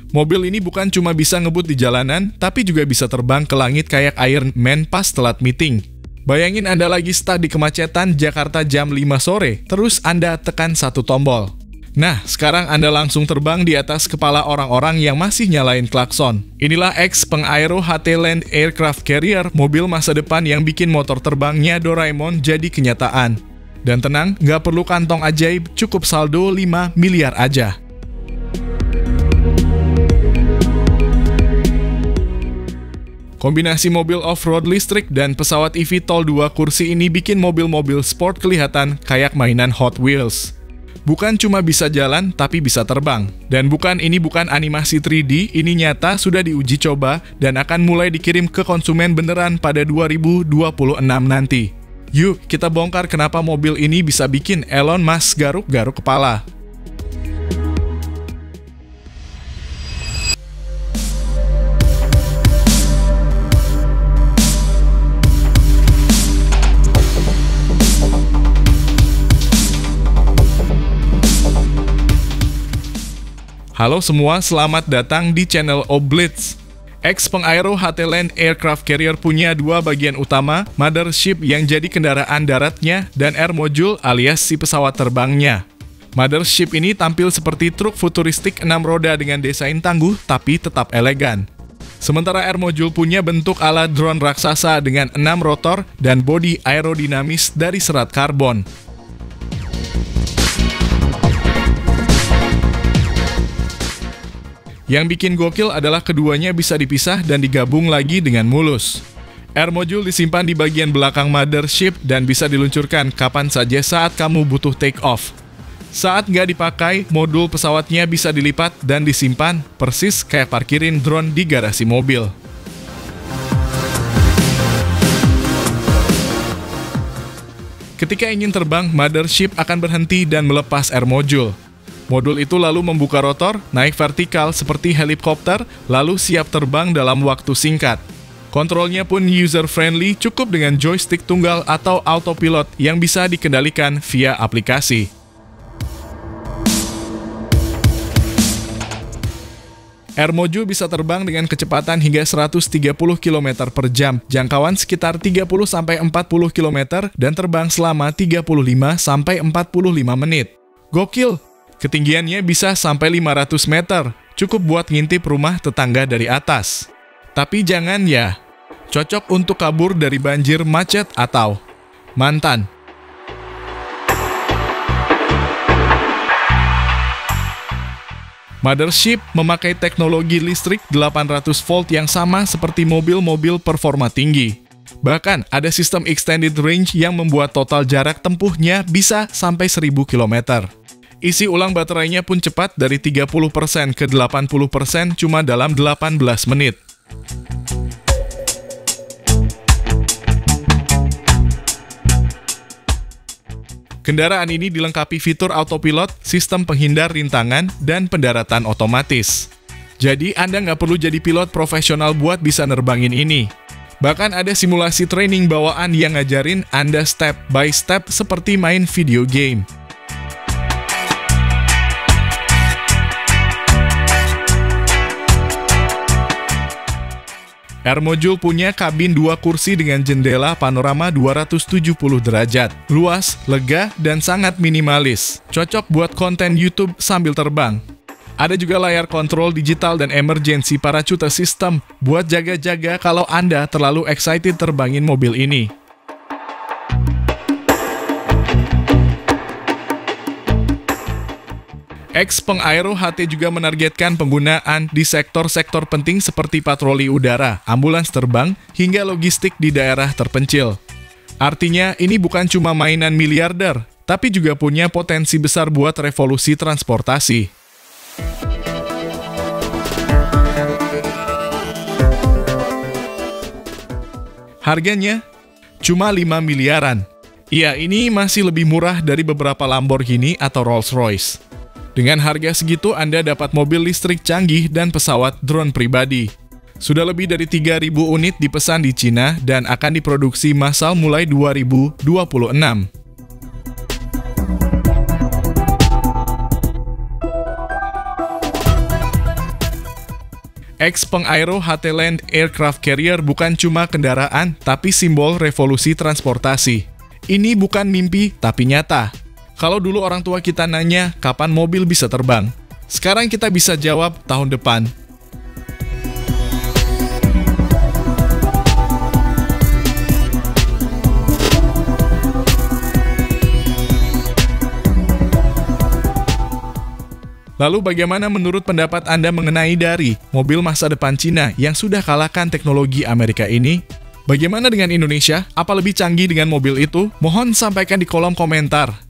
Mobil ini bukan cuma bisa ngebut di jalanan, tapi juga bisa terbang ke langit kayak Iron Man pas telat meeting. Bayangin Anda lagi stuck di kemacetan Jakarta jam 5 sore, terus Anda tekan satu tombol. Nah, sekarang Anda langsung terbang di atas kepala orang-orang yang masih nyalain klakson. Inilah Xpeng-Aero HT Land Aircraft Carrier, mobil masa depan yang bikin motor terbangnya Doraemon jadi kenyataan. Dan tenang, nggak perlu kantong ajaib, cukup saldo 5 miliar aja. Kombinasi mobil off-road listrik dan pesawat eVTOL 2 kursi ini bikin mobil-mobil sport kelihatan kayak mainan Hot Wheels. Bukan cuma bisa jalan, tapi bisa terbang. Dan ini bukan animasi 3D, ini nyata sudah diuji coba dan akan mulai dikirim ke konsumen beneran pada 2026 nanti. Yuk, kita bongkar kenapa mobil ini bisa bikin Elon Musk garuk-garuk kepala. Halo semua, selamat datang di channel Oblitz. Xpeng-Aero HT Land Aircraft Carrier punya dua bagian utama, mothership yang jadi kendaraan daratnya, dan air module alias si pesawat terbangnya. Mothership ini tampil seperti truk futuristik 6 roda dengan desain tangguh tapi tetap elegan. Sementara air module punya bentuk ala drone raksasa dengan 6 rotor dan bodi aerodinamis dari serat karbon. Yang bikin gokil adalah keduanya bisa dipisah dan digabung lagi dengan mulus. Air module disimpan di bagian belakang mothership dan bisa diluncurkan kapan saja saat kamu butuh take off. Saat nggak dipakai, modul pesawatnya bisa dilipat dan disimpan, persis kayak parkirin drone di garasi mobil. Ketika ingin terbang, mothership akan berhenti dan melepas air module. Modul itu lalu membuka rotor, naik vertikal seperti helikopter, lalu siap terbang dalam waktu singkat. Kontrolnya pun user-friendly, cukup dengan joystick tunggal atau autopilot yang bisa dikendalikan via aplikasi. Air module bisa terbang dengan kecepatan hingga 130 km per jam, jangkauan sekitar 30-40 km, dan terbang selama 35-45 menit. Gokil! Ketinggiannya bisa sampai 500 meter, cukup buat ngintip rumah tetangga dari atas. Tapi jangan ya, cocok untuk kabur dari banjir, macet, atau mantan. Mothership memakai teknologi listrik 800 volt yang sama seperti mobil-mobil performa tinggi. Bahkan ada sistem extended range yang membuat total jarak tempuhnya bisa sampai 1000 km. Isi ulang baterainya pun cepat dari 30% ke 80% cuma dalam 18 menit. Kendaraan ini dilengkapi fitur autopilot, sistem penghindar rintangan, dan pendaratan otomatis. Jadi Anda nggak perlu jadi pilot profesional buat bisa nerbangin ini. Bahkan ada simulasi training bawaan yang ngajarin Anda step by step seperti main video game. Air module punya kabin 2 kursi dengan jendela panorama 270 derajat. Luas, lega, dan sangat minimalis. Cocok buat konten YouTube sambil terbang. Ada juga layar kontrol digital dan emergency parachute system buat jaga-jaga kalau Anda terlalu excited terbangin mobil ini. Xpeng-Aero HT juga menargetkan penggunaan di sektor-sektor penting seperti patroli udara, ambulans terbang, hingga logistik di daerah terpencil. Artinya, ini bukan cuma mainan miliarder, tapi juga punya potensi besar buat revolusi transportasi. Harganya cuma 5 miliaran. Iya, ini masih lebih murah dari beberapa Lamborghini atau Rolls-Royce. Dengan harga segitu, Anda dapat mobil listrik canggih dan pesawat drone pribadi. Sudah lebih dari 3.000 unit dipesan di Cina dan akan diproduksi massal mulai 2026. X-Peng-Aero HT-Land Aircraft Carrier bukan cuma kendaraan, tapi simbol revolusi transportasi. Ini bukan mimpi, tapi nyata. Kalau dulu orang tua kita nanya, kapan mobil bisa terbang? Sekarang kita bisa jawab, tahun depan. Lalu bagaimana menurut pendapat Anda mengenai dari mobil masa depan Cina yang sudah kalahkan teknologi Amerika ini? Bagaimana dengan Indonesia? Apa lebih canggih dengan mobil itu? Mohon sampaikan di kolom komentar.